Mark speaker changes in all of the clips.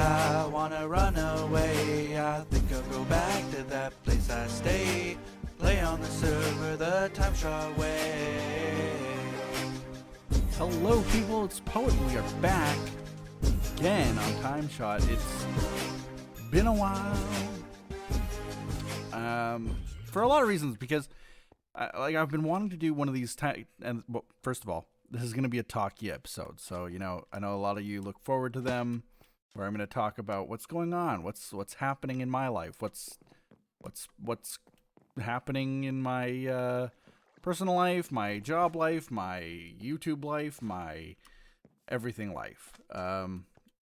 Speaker 1: I wanna run away. I think I'll go back to that place I stay. Play on the server the TimeShot way.
Speaker 2: Hello people, it's Poet. We are back again on TimeShot. It's been a while. For a lot of reasons, because I've been wanting to do one of these and well, first of all, this is going to be a talky episode. So, I know a lot of you look forward to them, where I'm going to talk about what's going on, what's happening in my life, what's happening in my personal life, my job life, my YouTube life, my everything life.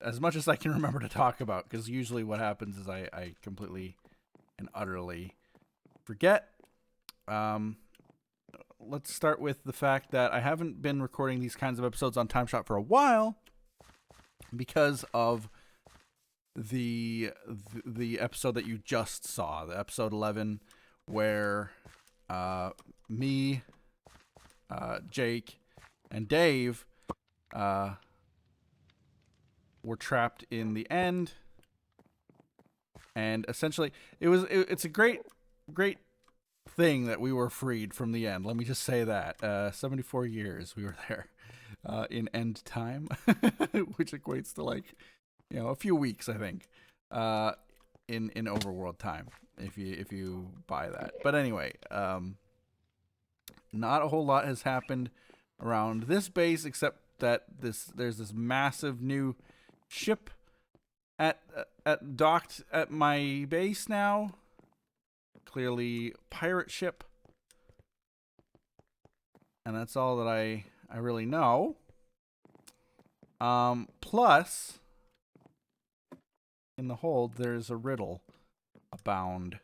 Speaker 2: As much as I can remember to talk about, because usually what happens is I completely and utterly forget. Let's start with the fact that I haven't been recording these kinds of episodes on TimeShot for a while because of the episode that you just saw, the episode 11, where me, Jake, and Dave were trapped in the end, and essentially it's a great thing that we were freed from the end. Let me just say that 74 years we were there in end time, which equates to like a few weeks, I think, in overworld time, if you buy that. But anyway, not a whole lot has happened around this base, except that there's this massive new ship at docked at my base now. Clearly pirate ship. And that's all that I really know. Plus, in the hold, there's a riddle abound.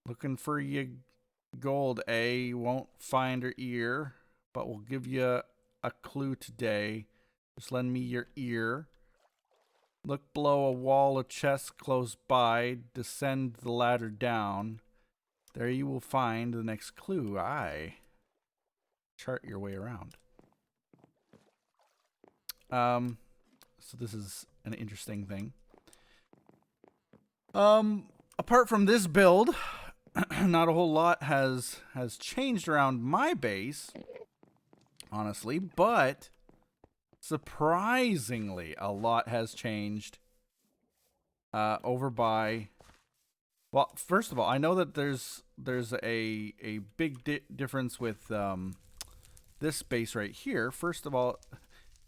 Speaker 2: Looking for your gold, You won't find her ear, but we'll give you a clue today. Just lend me your ear. Look below a wall of chests close by. Descend the ladder down. There you will find the next clue. Chart your way around. So this is an interesting thing. Apart from this build, not a whole lot has changed around my base, honestly, but surprisingly, a lot has changed over by... Well, first of all, I know that there's a big difference with this base right here. First of all,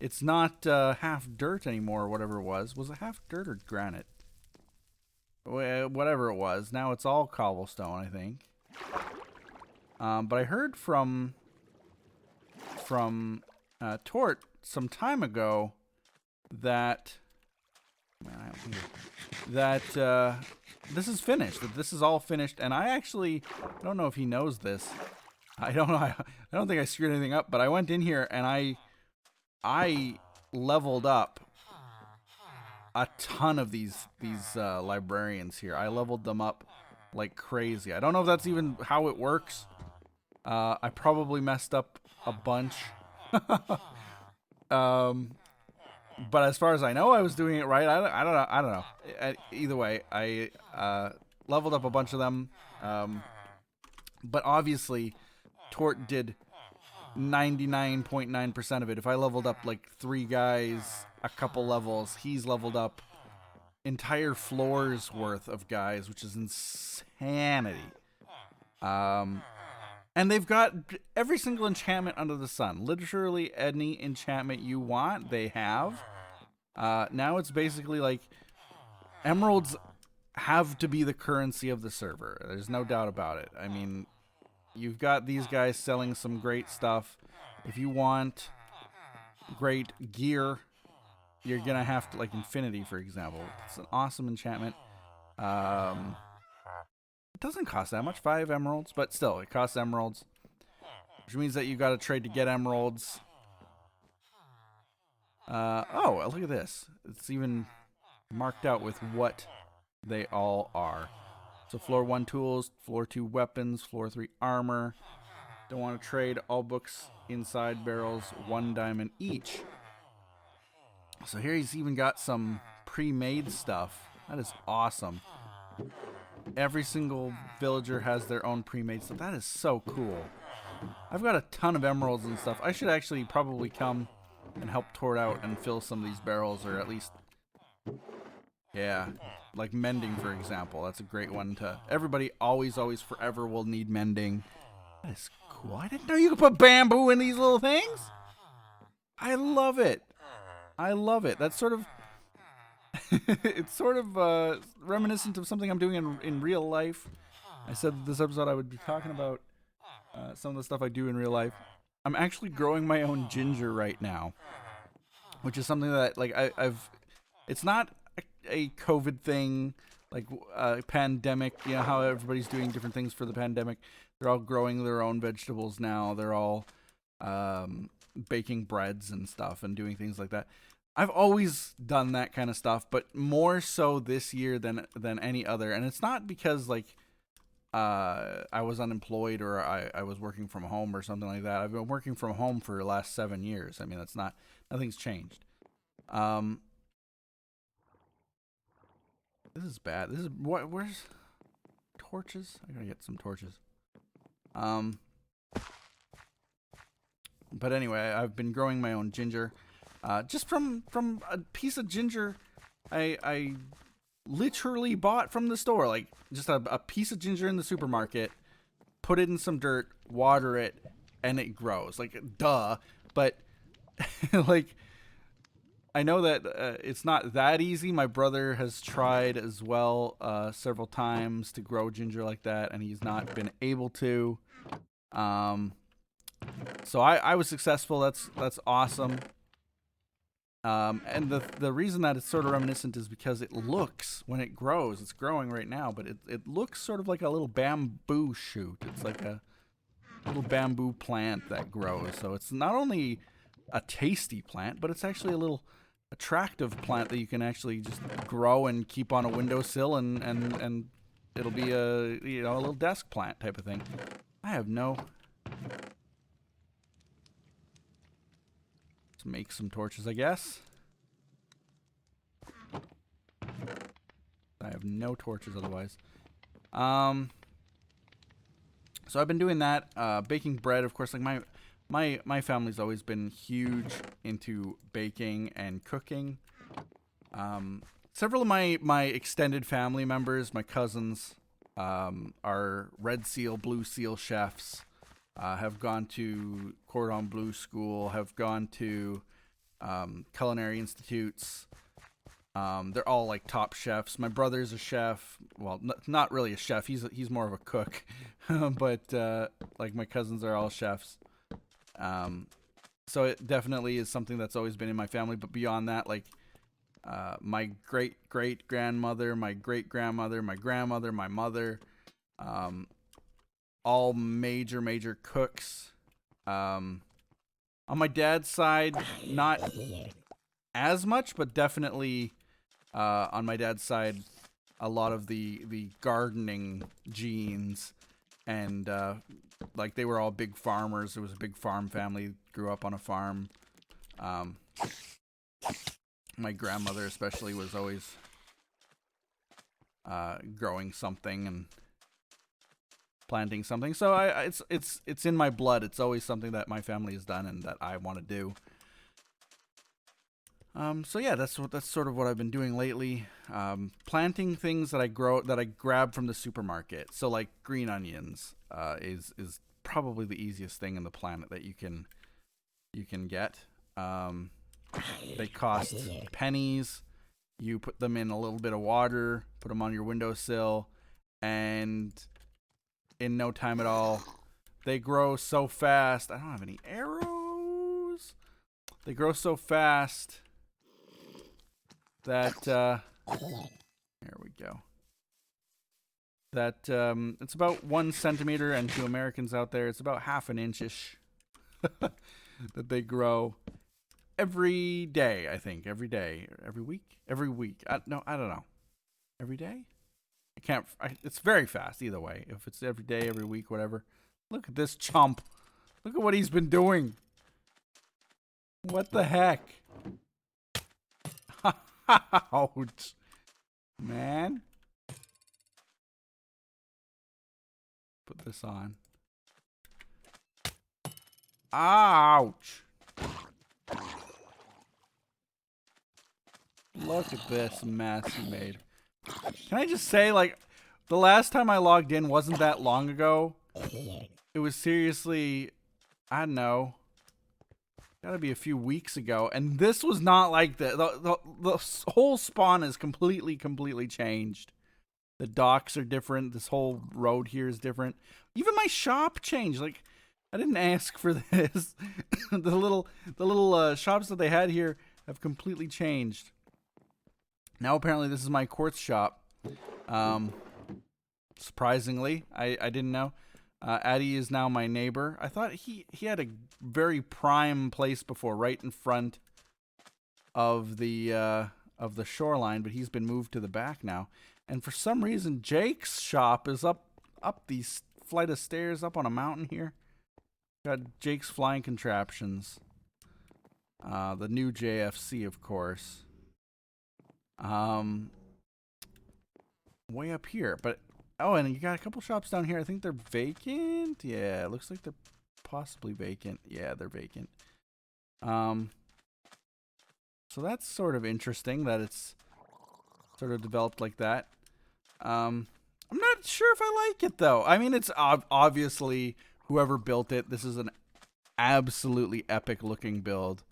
Speaker 2: it's not half dirt anymore, or whatever it was. Was it half dirt or granite? Whatever it was. Now it's all cobblestone, I think. But I heard from Tort some time ago that this is finished. That this is all finished, and I don't know if he knows this. I don't know. I don't think I screwed anything up, but I went in here and I leveled up a ton of these librarians here. I leveled them up like crazy. I don't know if that's even how it works. I probably messed up a bunch. But as far as I know, I was doing it right. I don't know. Either way, I leveled up a bunch of them. But obviously, Tort did 99.9% of it. If I leveled up like 3 guys a couple levels, he's leveled up entire floors worth of guys, which is insanity. And they've got every single enchantment under the sun. Literally any enchantment you want, they have. Now it's basically like emeralds have to be the currency of the server. There's no doubt about it. I mean, you've got these guys selling some great stuff. If you want great gear, you're going to have to, like Infinity, for example. It's an awesome enchantment. It doesn't cost that much, 5 emeralds, but still, it costs emeralds, which means that you got to trade to get emeralds. Oh, look at this. It's even marked out with what they all are. So floor 1 tools, floor 2 weapons, floor 3 armor. Don't want to trade all books inside barrels, 1 diamond each. So here he's even got some pre-made stuff. That is awesome. Every single villager has their own pre-made stuff. That is so cool. I've got a ton of emeralds and stuff. I should actually probably come and help Tort out and fill some of these barrels, or at least, yeah, like mending, for example. That's a great one to... Everybody always, forever will need mending. That is cool. I didn't know you could put bamboo in these little things. I love it. I love it. That's sort of... it's sort of reminiscent of something I'm doing in real life. I said this episode I would be talking about some of the stuff I do in real life. I'm actually growing my own ginger right now, which is something that like I've. It's not a COVID thing, like pandemic. You know how everybody's doing different things for the pandemic. They're all growing their own vegetables now. They're all baking breads and stuff and doing things like that. I've always done that kind of stuff, but more so this year than any other. And it's not because like I was unemployed or I was working from home or something like that. I've been working from home for the last 7 years. I mean, that's not, nothing's changed. This is bad. This is what? Where's torches? I gotta get some torches. But anyway, I've been growing my own ginger. Just from a piece of ginger I literally bought from the store. Like, just a piece of ginger in the supermarket, put it in some dirt, water it, and it grows. Like, duh. But, like, I know that it's not that easy. My brother has tried as well several times to grow ginger like that, and he's not been able to. So I was successful. That's awesome. And the reason that it's sort of reminiscent is because it looks, when it grows, it's growing right now, but it looks sort of like a little bamboo shoot. It's like a little bamboo plant that grows. So it's not only a tasty plant, but it's actually a little attractive plant that you can actually just grow and keep on a windowsill, and it'll be a little desk plant type of thing. I have no... Let's make some torches, I guess. I have no torches otherwise. So I've been doing that, baking bread, of course. Like my family's always been huge into baking and cooking. Several of my extended family members, my cousins, are Red Seal, Blue Seal chefs. Have gone to Cordon Bleu school, have gone to culinary institutes. They're all like top chefs. My brother's a chef. Well, not really a chef. He's more of a cook. But like my cousins are all chefs. So it definitely is something that's always been in my family. But beyond that, like my great grandmother, my great grandmother, my grandmother, my mother, all major cooks. On my dad's side, not as much, but definitely on my dad's side, a lot of the gardening genes, and like they were all big farmers. It was a big farm family. Grew up on a farm. My grandmother especially was always growing something and planting something. So it's in my blood. It's always something that my family has done and that I want to do. So yeah, that's sort of what I've been doing lately. Planting things that I grab from the supermarket. So like green onions is probably the easiest thing in the planet that you can get. They cost pennies. You put them in a little bit of water, put them on your windowsill, and in no time at all, they grow so fast. I don't have any arrows. They grow so fast that there we go. That it's about 1 centimeter, and to Americans out there, it's about half an inchish that they grow every day. I think every day, every week. No, I don't know. Every day. It's very fast either way. If it's every day, every week, whatever. Look at this chump. Look at what he's been doing. What the heck? Ouch. Man. Put this on. Ouch. Look at this mess you made. Can I just say, like, the last time I logged in wasn't that long ago. It was seriously, I don't know, gotta be a few weeks ago. And this was not like that. The whole spawn is completely changed. The docks are different. This whole road here is different. Even my shop changed. Like, I didn't ask for this. the little shops that they had here have completely changed. Now apparently this is my quartz shop. Surprisingly, I didn't know. Addy is now my neighbor. I thought he had a very prime place before, right in front of the shoreline, but he's been moved to the back now. And for some reason, Jake's shop is up these flight of stairs up on a mountain here. Got Jake's Flying Contraptions. The new JFC, of course. Way up here, but oh, and you got a couple shops down here. I think they're vacant. Yeah, it looks like they're possibly vacant. Yeah, they're vacant. So that's sort of interesting that it's sort of developed like that. I'm not sure if I like it though. I mean, it's obviously whoever built it. This is an absolutely epic looking build.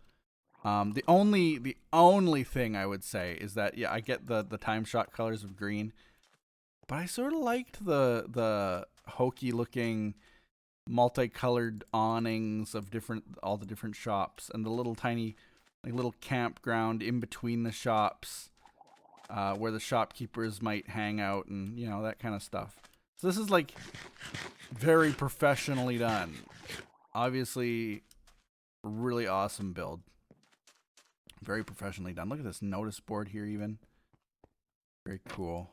Speaker 2: The only thing I would say is that, yeah, I get the TimeShot colors of green, but I sort of liked the hokey looking multicolored awnings of all the different shops, and the little tiny, like, little campground in between the shops, where the shopkeepers might hang out, and you know, that kind of stuff. So this is like very professionally done. Obviously, really awesome build. Very professionally done. Look at this notice board here even. Very cool.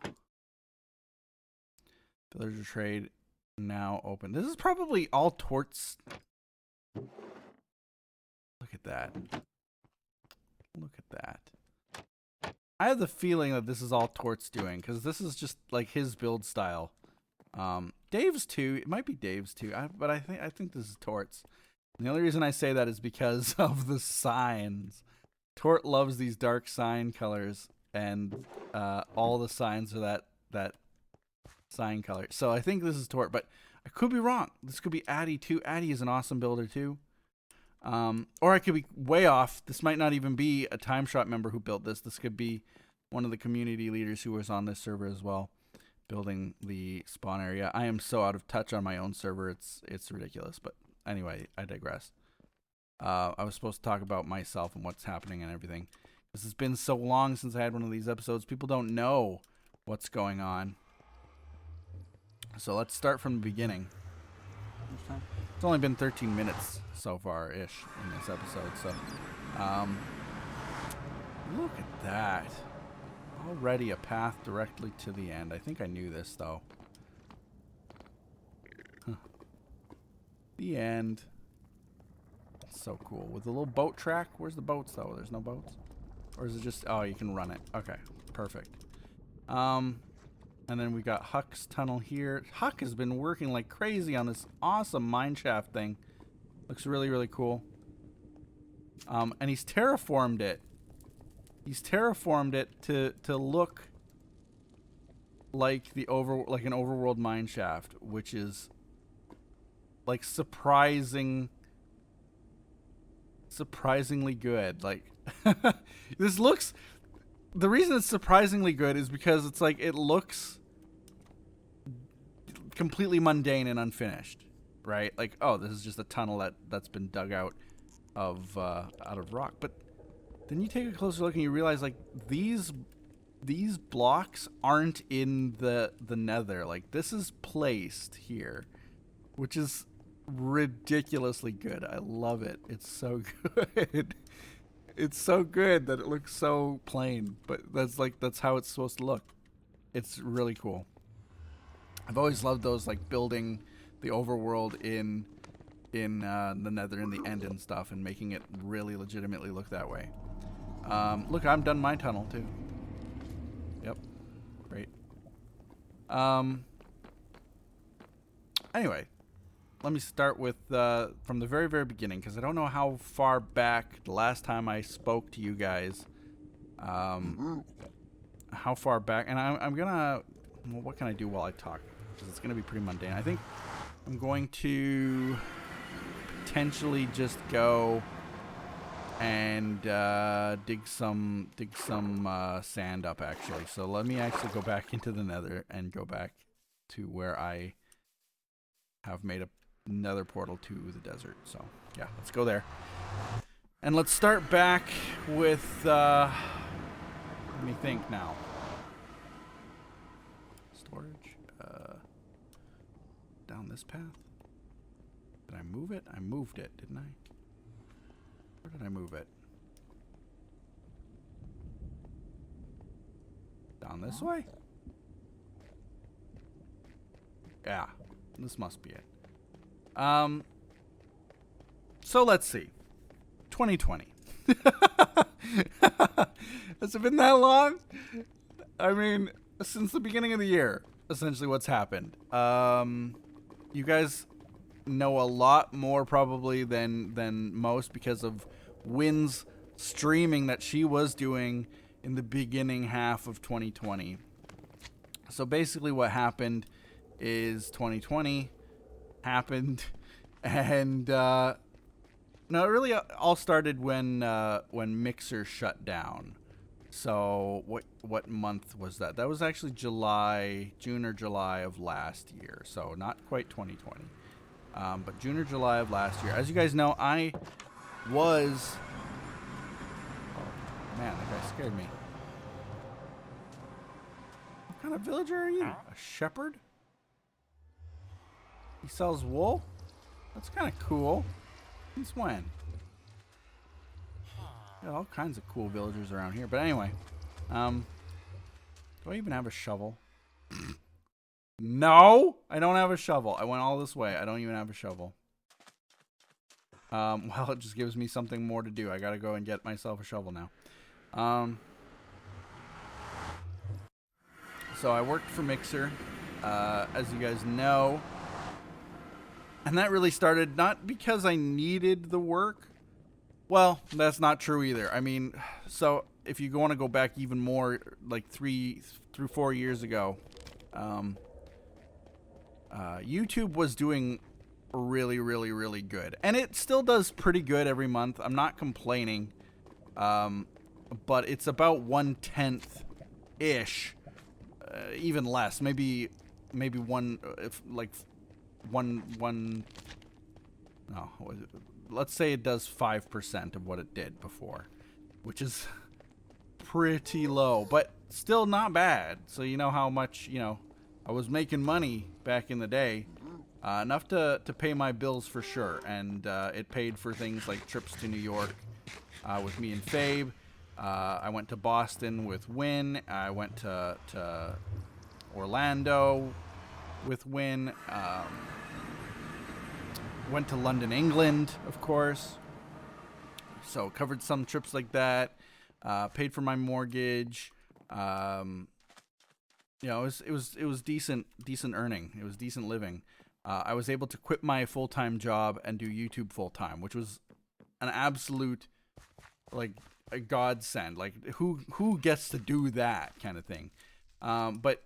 Speaker 2: Villager trade now open. This is probably all Torts. Look at that. Look at that. I have the feeling that this is all Torts doing, because this is just like his build style. Dave's too. It might be Dave's too. But I think this is Torts. And the only reason I say that is because of the signs. Tort loves these dark sign colors, and all the signs are that sign color. So I think this is Tort, but I could be wrong. This could be Addy too. Addy is an awesome builder too. Or I could be way off. This might not even be a TimeShot member who built this. This could be one of the community leaders who was on this server as well, building the spawn area. I am so out of touch on my own server. It's ridiculous. But anyway, I digress. I was supposed to talk about myself and what's happening and everything. This has been so long since I had one of these episodes. People don't know what's going on. So let's start from the beginning. It's only been 13 minutes so far-ish in this episode. So, look at that. Already a path directly to the end. I think I knew this, though. Huh. The end. So cool. With a little boat track. Where's the boats, though? There's no boats? Or is it just... Oh, you can run it. Okay. Perfect. And then we got Huck's tunnel here. Huck has been working like crazy on this awesome mineshaft thing. Looks really, really cool. And he's terraformed it. He's terraformed it to look like an overworld mineshaft, which is like surprisingly good. Like this looks. The reason it's surprisingly good is because it's like it looks completely mundane and unfinished, right? Like, oh, this is just a tunnel that's been dug out of rock. But then you take a closer look and you realize like these blocks aren't in the nether. Like this is placed here, which is ridiculously good. I love it. It's so good. It's so good that it looks so plain, but that's how it's supposed to look. It's really cool. I've always loved those, like building the overworld in the nether in the end and stuff, and making it really legitimately look that way. Look, I'm done my tunnel too. Yep. Great. Anyway, let me start with from the very, very beginning, because I don't know how far back the last time I spoke to you guys. How far back? And I'm gonna. Well, what can I do while I talk? Because it's gonna be pretty mundane. I think I'm going to potentially just go and dig some sand up, actually. So let me actually go back into the nether and go back to where I have made another portal to the desert. So yeah, let's go there. And let's start back with, let me think now. Storage, down this path. Did I move it? I moved it, didn't I? Where did I move it? Down this way? Yeah, this must be it. So let's see. 2020. Has it been that long? I mean, since the beginning of the year, essentially what's happened. You guys know a lot more probably than most because of Wynn's streaming that she was doing in the beginning half of 2020. So basically what happened is 2020 happened, and no, it really all started when Mixer shut down. So what month was that? That was actually June or July of last year. So not quite 2020, but June or July of last year. As you guys know, I was. Oh man, that guy scared me. What kind of villager are you? A shepherd? He sells wool? That's kind of cool. Since when? Got all kinds of cool villagers around here. But anyway, do I even have a shovel? No, I don't have a shovel. I went all this way. I don't even have a shovel. Well, it just gives me something more to do. I gotta go and get myself a shovel now. So I worked for Mixer, as you guys know. And that really started not because I needed the work. Well, that's not true either. I mean, so if you want to go back even more, like 3 through 4 years ago, YouTube was doing really, really, really good. And it still does pretty good every month. I'm not complaining. But it's about 1/10-ish, even less. Maybe one, if like one. No, let's say it does 5% of what it did before, which is pretty low, but still not bad. So you know how much, I was making money back in the day, enough to pay my bills for sure, and it paid for things like trips to New York with me and Fabe. I went to Boston with Wynn. I went to Orlando with Wynn. Went to London, England, of course. So covered some trips like that. Paid for my mortgage. It was decent earning. It was decent living. I was able to quit my full-time job and do YouTube full-time, which was an absolute, like, a godsend. Like, who gets to do that kind of thing? But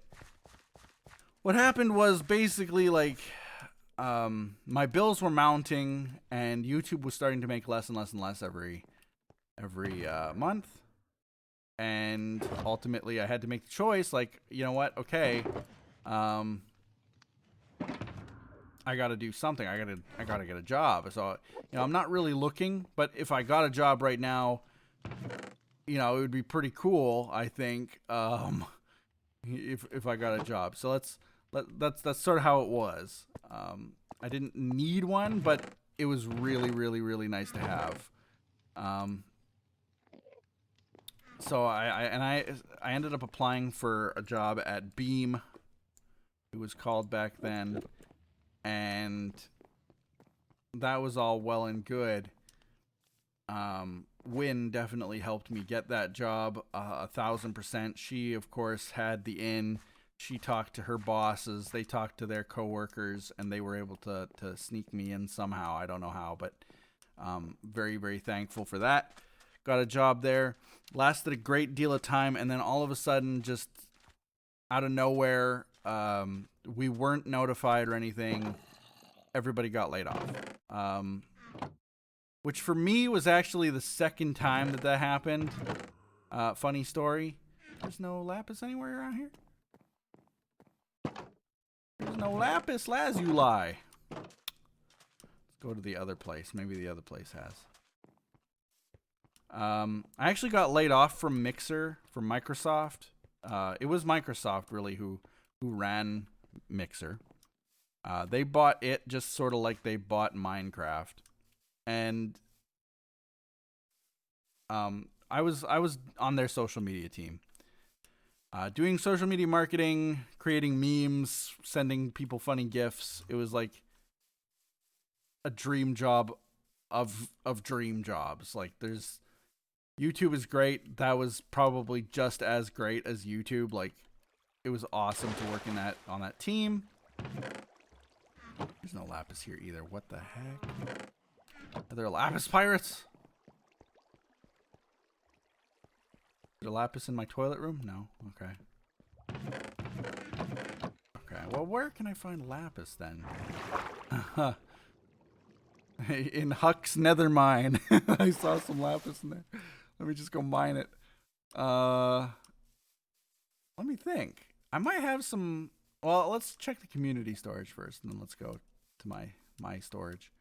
Speaker 2: what happened was basically, like, my bills were mounting, and YouTube was starting to make less and less and less every month. And ultimately, I had to make the choice, like, you know what? Okay, I gotta do something. I gotta get a job. So, I'm not really looking, but if I got a job right now, it would be pretty cool, I think, if I got a job. So that's sort of how it was. I didn't need one, but it was really, really, really nice to have. So I ended up applying for a job at Beam, it was called back then, and that was all well and good. Win definitely helped me get that job 1,000%. She, of course, had the in. She talked to her bosses. They talked to their coworkers, and they were able to sneak me in somehow. I don't know how, but very, very thankful for that. Got a job there. Lasted a great deal of time, and then all of a sudden, just out of nowhere, we weren't notified or anything. Everybody got laid off. Which for me was actually the second time that happened. Funny story. There's no lapis anywhere around here. There's no lapis lazuli. Let's go to the other place. Maybe the other place has. I actually got laid off from Mixer, from Microsoft. It was Microsoft really who ran Mixer. They bought it just sort of like they bought Minecraft. And I was on their social media team, doing social media marketing, creating memes, sending people funny gifs. It was like a dream job of dream jobs. Like YouTube is great. That was probably just as great as YouTube. Like it was awesome to work on that team. There's no lapis here either. What the heck? Are there lapis pirates? Is there lapis in my toilet room? No. Okay. Okay. Well, where can I find lapis then? In Huck's nether mine. I saw some lapis in there. Let me just go mine it. Let me think. I might have some. Well, let's check the community storage first, and then let's go to my storage.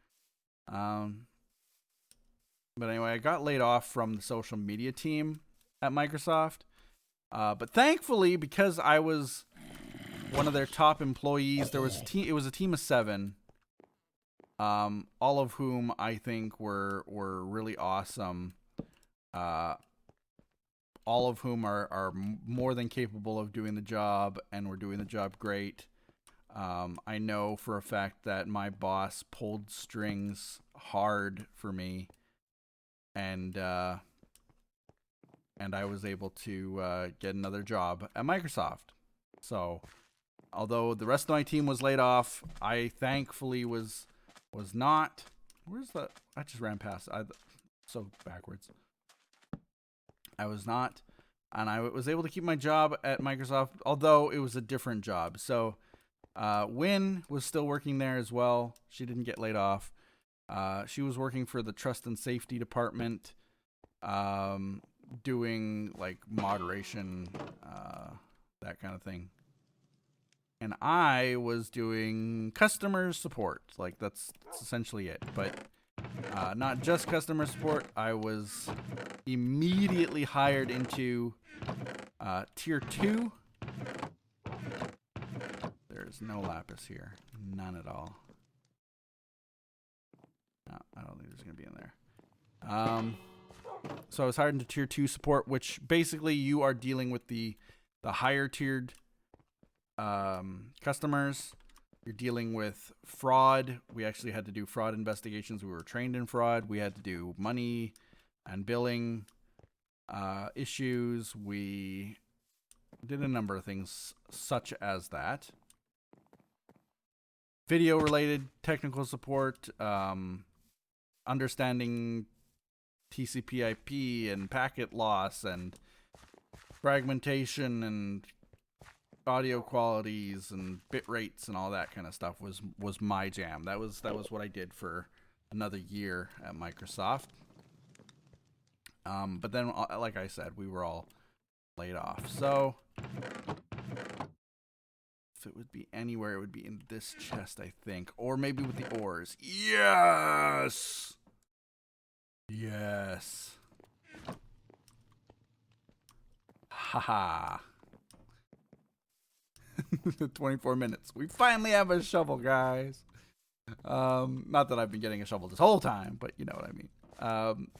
Speaker 2: But anyway, I got laid off from the social media team at Microsoft. But thankfully, because I was one of their top employees, it was a team of 7. All of whom I think were really awesome. All of whom are more than capable of doing the job, and were doing the job great. I know for a fact that my boss pulled strings hard for me, and I was able to get another job at Microsoft. So, although the rest of my team was laid off, I thankfully was not. Where's the? I just ran past. So backwards. I was not, and I was able to keep my job at Microsoft, although it was a different job. So, Win was still working there as well. She didn't get laid off. She was working for the Trust and Safety Department, doing like moderation, that kind of thing. And I was doing customer support. Like that's essentially it. But not just customer support. I was immediately hired into tier 2. There's no lapis here. None at all. No, I don't think there's going to be in there. So I was hired into tier 2 support, which basically you are dealing with the higher tiered customers. You're dealing with fraud. We actually had to do fraud investigations. We were trained in fraud. We had to do money and billing issues. We did a number of things such as that. Video related technical support, understanding TCP/IP and packet loss and fragmentation and audio qualities and bit rates and all that kind of stuff was my jam. That was what I did for another year at Microsoft. But then, like I said, we were all laid off. So if it would be anywhere, it would be in this chest, I think, or maybe with the ores. Yes. Yes. Haha. 24 minutes. We finally have a shovel, guys. Not that I've been getting a shovel this whole time, but you know what I mean.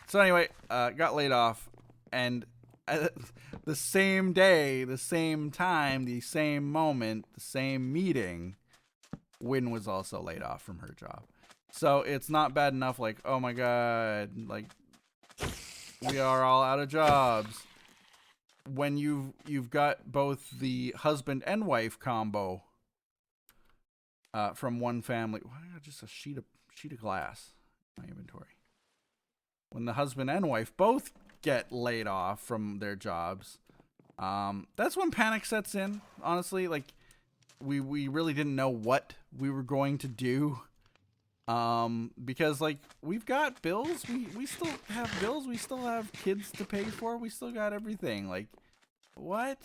Speaker 2: So anyway, got laid off, and the same day, the same time, the same moment, the same meeting, Win was also laid off from her job. So it's not bad enough, like, oh my god, like, we are all out of jobs. When you've got both the husband and wife combo from one family. Why do I got just a sheet of glass in my inventory? When the husband and wife both get laid off from their jobs, that's when panic sets in. Honestly, like we really didn't know what we were going to do. Because like we've got bills, we still have bills, we still have kids to pay for, we still got everything. Like, what?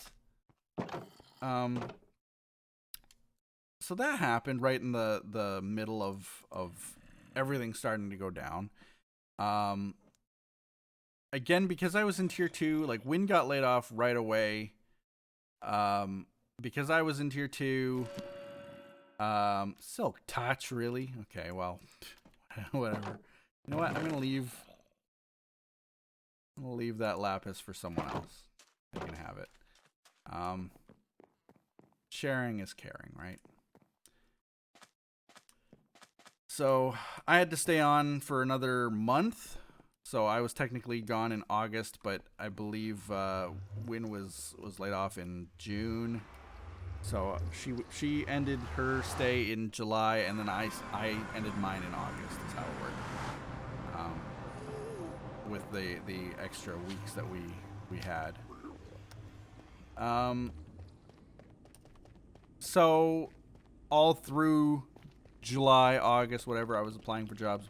Speaker 2: So that happened right in the middle of everything starting to go down. Again, because I was in tier 2, like Win got laid off right away. Because I was in tier 2. Silk Touch, really? Okay, well, whatever. You know what? I'm gonna leave that lapis for someone else. They can have it. Sharing is caring, right? So I had to stay on for another month. So I was technically gone in August, but I believe Win was laid off in June. So she ended her stay in July, and then I ended mine in August. Is how it worked. With the extra weeks that we had. So all through July, August, whatever, I was applying for jobs.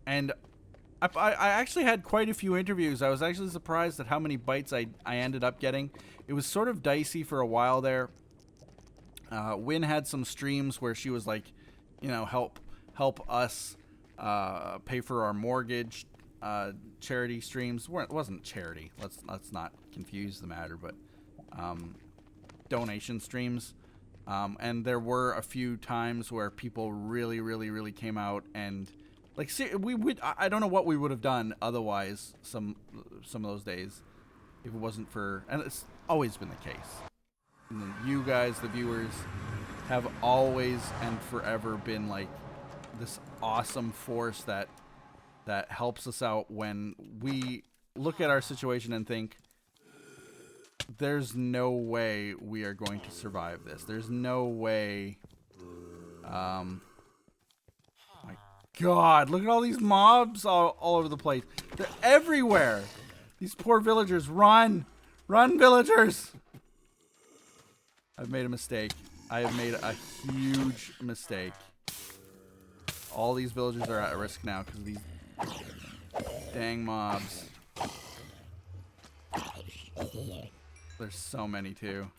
Speaker 2: And I actually had quite a few interviews. I was actually surprised at how many bites I ended up getting. It was sort of dicey for a while there. Win had some streams where she was like, you know, help us pay for our mortgage. Charity streams. It wasn't charity. Let's not confuse the matter, but donation streams. And there were a few times where people really came out and like I don't know what we would have done otherwise some of those days if it wasn't for, and it's always been the case. And you guys, the viewers, have always and forever been like this awesome force that helps us out when we look at our situation and think, there's no way we are going to survive this. There's no way. My God, look at all these mobs all over the place. They're everywhere. These poor villagers. Run, villagers. I've made a mistake. I have made a huge mistake. All these villagers are at risk now because of these dang mobs. There's so many too.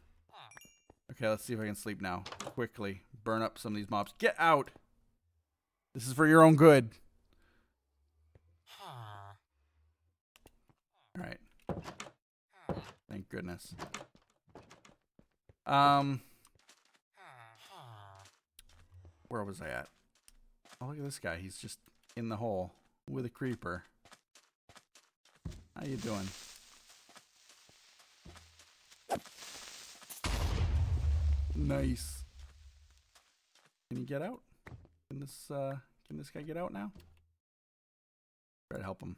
Speaker 2: Okay, let's see if I can sleep now. Quickly. Burn up some of these mobs. Get out! This is for your own good. Alright. Thank goodness. Where was I at? Oh, look at this guy. He's just in the hole with a creeper. How you doing? Nice. Can you get out? Can this guy get out now? Try to help him.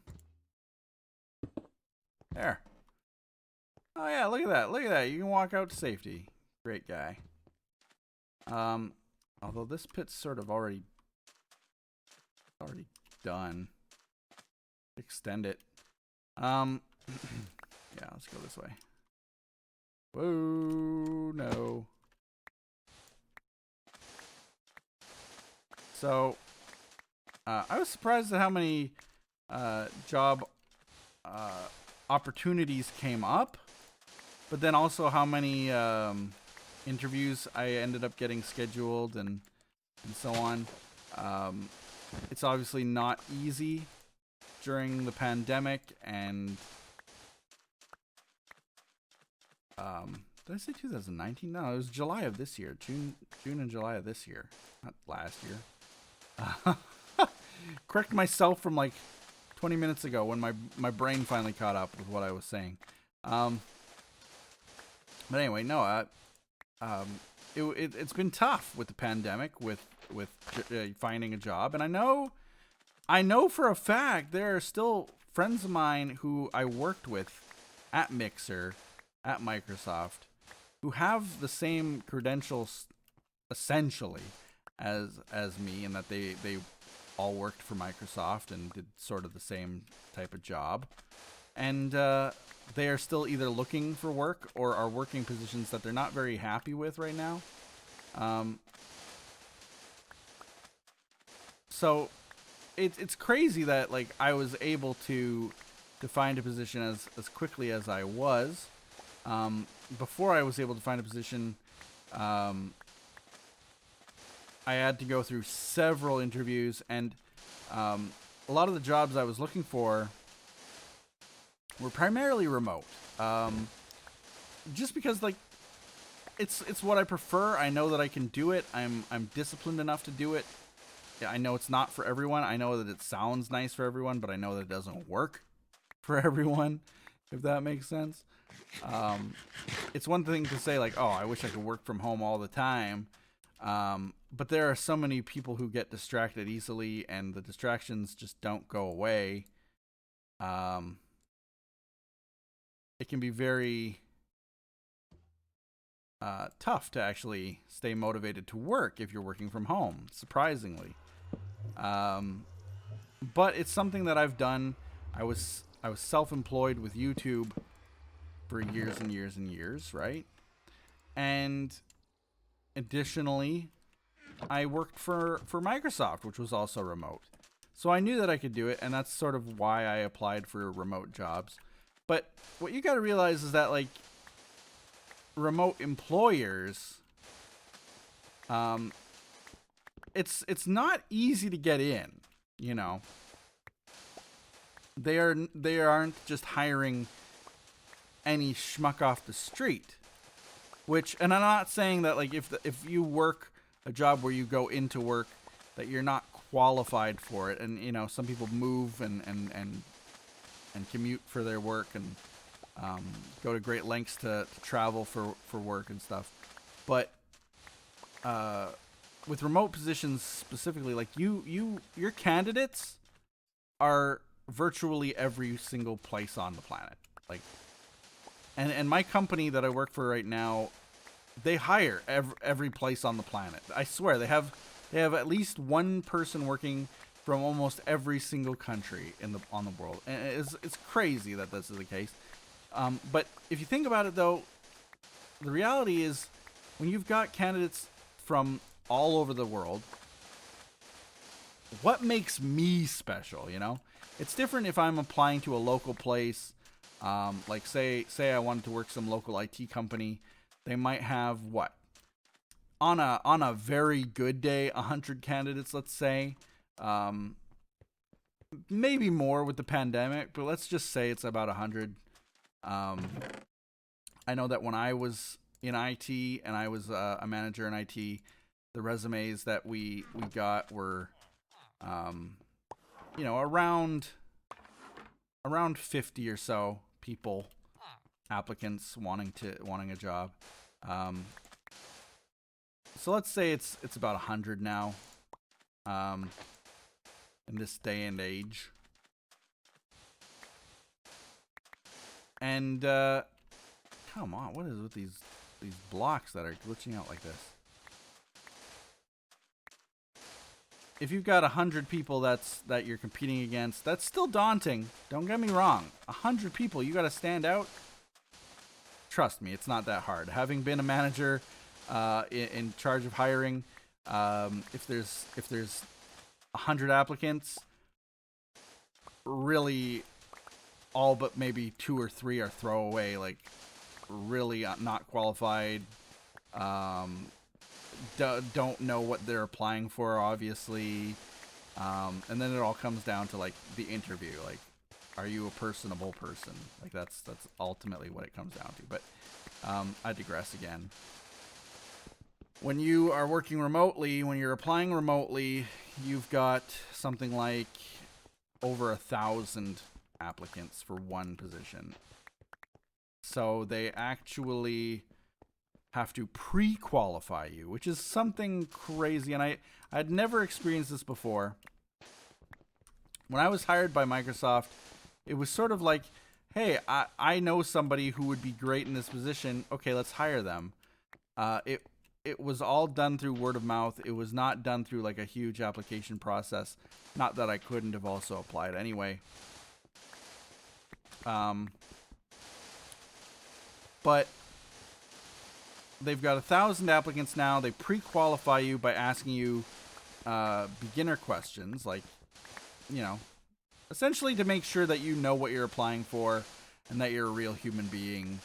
Speaker 2: There. Oh yeah, look at that. Look at that. You can walk out to safety. Great guy. Although this pit's sort of already done. Extend it. Yeah, let's go this way. Whoa, no. So, I was surprised at how many job opportunities came up, but then also how many interviews I ended up getting scheduled and so on. It's obviously not easy during the pandemic, and did I say 2019? No, it was July of this year. June and July of this year, not last year. Correct myself from like 20 minutes ago when my brain finally caught up with what I was saying. But anyway, no, it's been tough with the pandemic, with finding a job, and I know I know for a fact there are still friends of mine who I worked with at Mixer, at Microsoft, who have the same credentials essentially as me, in that they all worked for Microsoft and did sort of the same type of job, and they are still either looking for work or are working positions that they're not very happy with right now. So it's crazy that like I was able to find a position as quickly as I was. Before I was able to find a position, I had to go through several interviews, and a lot of the jobs I was looking for were primarily remote. Just because like it's what I prefer. I know that I can do it. I'm disciplined enough to do it. I know it's not for everyone. I know that it sounds nice for everyone, but I know that it doesn't work for everyone, if that makes sense. It's one thing to say like, oh, I wish I could work from home all the time. But there are so many people who get distracted easily, and the distractions just don't go away. It can be very tough to actually stay motivated to work if you're working from home, surprisingly. But it's something that I've done. I was self-employed with YouTube for years and years and years, right? And additionally, I worked for Microsoft, which was also remote. So I knew that I could do it, and that's sort of why I applied for remote jobs. But what you got to realize is that like remote employers, it's not easy to get in, you know. They aren't just hiring any schmuck off the street. Which, and I'm not saying that like if you work a job where you go into work that you're not qualified for it, and you know some people move and commute for their work and go to great lengths to travel for work and stuff, but with remote positions specifically, like your candidates are virtually every single place on the planet, like. And my company that I work for right now, they hire every place on the planet. I swear they have at least one person working from almost every single country on the world. And it's crazy that this is the case. But if you think about it, though, the reality is when you've got candidates from all over the world, what makes me special? You know, it's different if I'm applying to a local place. Like say I wanted to work some local IT company, they might have what on a very good day 100 candidates, let's say, maybe more with the pandemic, but let's just say it's about 100. I know that when I was in IT and I was a manager in IT, the resumes that we got were you know around 50 or so people, applicants wanting a job. So let's say it's about 100 now, in this day and age. And come on, what is with these blocks that are glitching out like this? If you've got 100 people that you're competing against, that's still daunting. Don't get me wrong. 100 people, you got to stand out. Trust me, it's not that hard. Having been a manager in charge of hiring, if there's 100 applicants, really all but maybe 2 or 3 are throwaway, like really not qualified. Don't know what they're applying for, obviously, and then it all comes down to like the interview. Like, are you a personable person? Like that's ultimately what it comes down to. But I digress again. When you are working remotely, when you're applying remotely, you've got something like over 1,000 applicants for one position. So they actually have to pre-qualify you, which is something crazy, and I'd never experienced this before. when I was hired by Microsoft, it was sort of like, hey, I know somebody who would be great in this position. Okay, let's hire them. It was all done through word of mouth. It was not done through like a huge application process. Not that I couldn't have also applied anyway. But they've got 1,000 applicants now. They pre-qualify you by asking you beginner questions, like, you know, essentially to make sure that you know what you're applying for and that you're a real human being,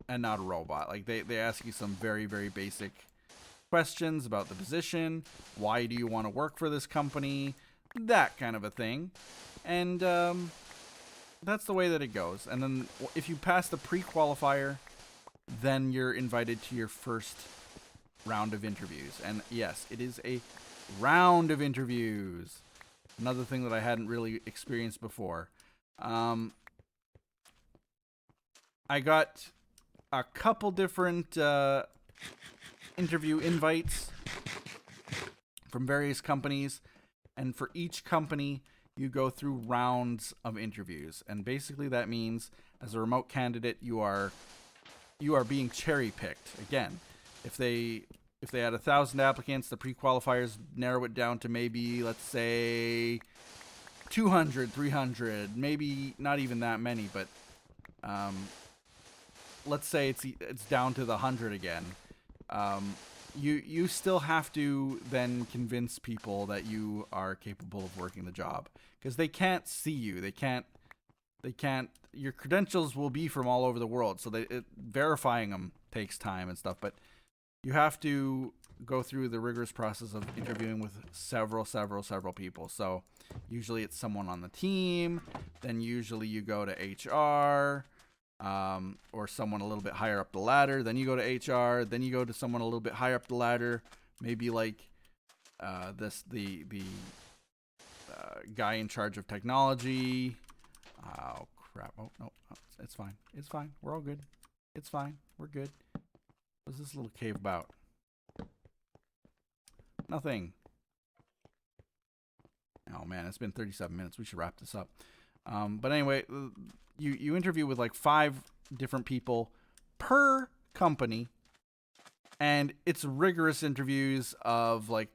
Speaker 2: and not a robot. Like, they ask you some very, very basic questions about the position. Why do you want to work for this company? That kind of a thing. And that's the way that it goes. And then if you pass the pre-qualifier, then you're invited to your first round of interviews. And yes, it is a round of interviews. Another thing that I hadn't really experienced before. I got a couple different interview invites from various companies, and for each company you go through rounds of interviews. And basically that means as a remote candidate you are being cherry picked. Again, if they had 1,000 applicants, the pre-qualifiers narrow it down to maybe, let's say, 200, 300, maybe not even that many, but let's say it's down to the 100 again. You still have to then convince people that you are capable of working the job, because they can't see you. They can't. Your credentials will be from all over the world, so verifying them takes time and stuff. But you have to go through the rigorous process of interviewing with several people. So usually it's someone on the team. Then usually you go to HR. Or someone a little bit higher up the ladder. Then you go to HR. Then you go to someone a little bit higher up the ladder. Maybe like the guy in charge of technology. Oh crap! Oh no, it's fine. It's fine. We're all good. It's fine. We're good. What's this little cave about? Nothing. Oh man, it's been 37 minutes. We should wrap this up. But anyway, you interview with like 5 different people per company, and it's rigorous interviews of like,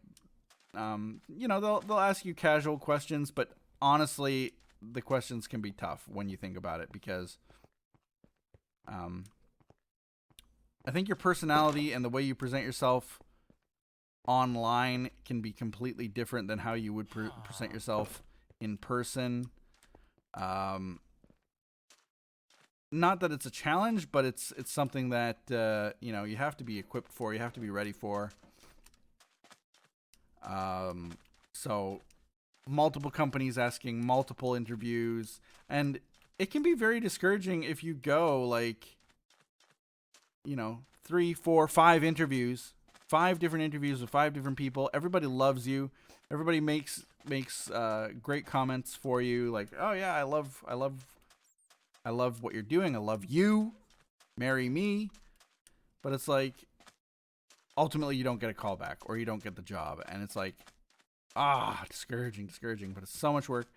Speaker 2: they'll ask you casual questions, but honestly, the questions can be tough when you think about it, because I think your personality and the way you present yourself online can be completely different than how you would present yourself in person. Not that it's a challenge, but it's something that you have to be equipped for. You have to be ready for. So multiple companies asking multiple interviews, and it can be very discouraging if you go like 3, 4, 5 interviews, 5 different interviews with 5 different people. Everybody loves you. Everybody makes great comments for you, like, oh yeah, I love what you're doing. I love you. Marry me. But it's like, ultimately you don't get a call back, or you don't get the job, and it's like, discouraging. But it's so much work.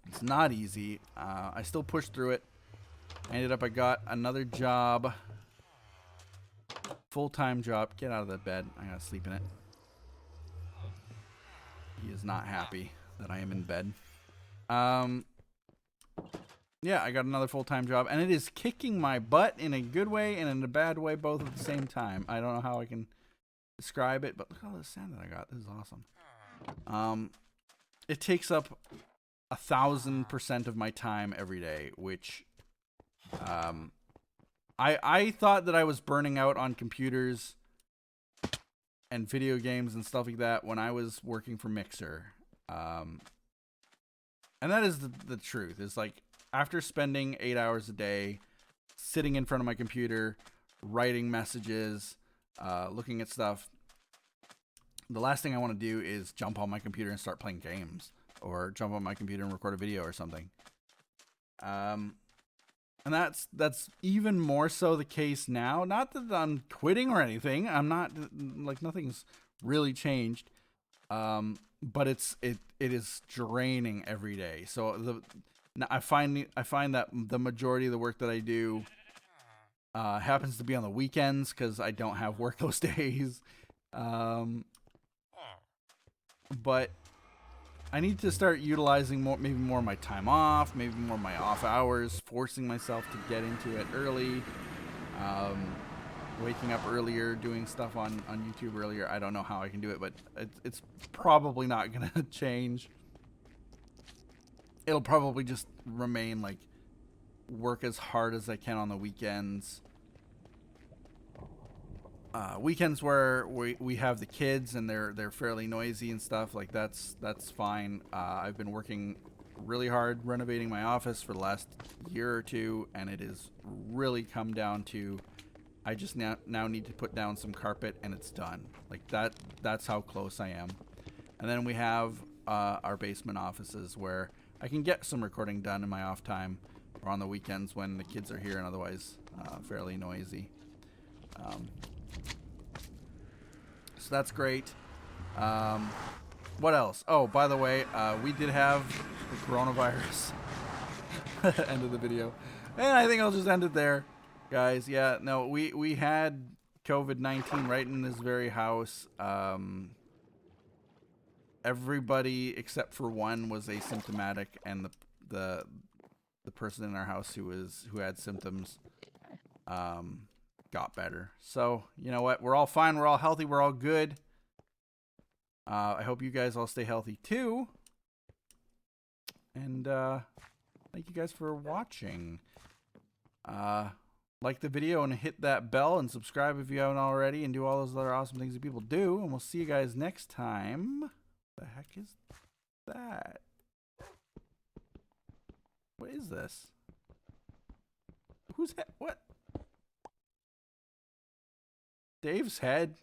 Speaker 2: It's not easy. I still pushed through it. I got another job. Full-time job. Get out of the bed. I gotta sleep in it. He is not happy that I am in bed. Yeah, I got another full-time job, and it is kicking my butt in a good way and in a bad way, both at the same time. I don't know how I can describe it, but look at all the sand that I got. This is awesome. It takes up 1,000% of my time every day, which I thought that I was burning out on computers and video games and stuff like that when I was working for Mixer. And that is the truth. It's like, after spending 8 hours a day sitting in front of my computer, writing messages, looking at stuff, the last thing I want to do is jump on my computer and start playing games, or jump on my computer and record a video or something. And that's even more so the case now. Not that I'm quitting or anything. I'm not, like, nothing's really changed. But it is draining every day. So I find that the majority of the work that I do happens to be on the weekends because I don't have work those days. But I need to start utilizing maybe more of my time off, maybe more of my off hours, forcing myself to get into it early, waking up earlier, doing stuff on YouTube earlier. I don't know how I can do it, but it's probably not going to change. It'll probably just remain like work as hard as I can on the weekends. Weekends where we have the kids and they're fairly noisy and stuff, like that's fine. I've been working really hard renovating my office for the last year or two, and it has really come down to I just now need to put down some carpet and it's done. Like that's how close I am. And then we have our basement offices where I can get some recording done in my off time or on the weekends when the kids are here and otherwise fairly noisy. So that's great. What else? Oh, by the way, we did have the coronavirus. End of the video. And I think I'll just end it there, guys. Yeah, no, we had COVID-19 right in this very house. Everybody except for one was asymptomatic, and the person in our house who had symptoms got better. So, you know what? We're all fine. We're all healthy. We're all good. I hope you guys all stay healthy too. And thank you guys for watching. Like the video and hit that bell and subscribe if you haven't already, and do all those other awesome things that people do. And we'll see you guys next time. The heck is that? What is this? Who's that? What? Dave's head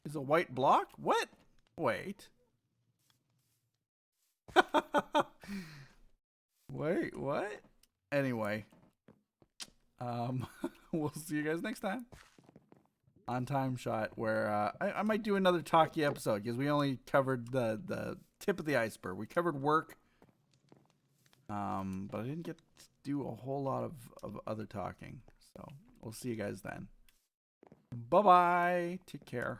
Speaker 2: is a white block? What? Wait. Wait, what? Anyway. We'll see you guys next time on TimeShot, where I might do another talkie episode because we only covered the tip of the iceberg. We covered work, but I didn't get to do a whole lot of other talking. So we'll see you guys then. Bye-bye. Take care.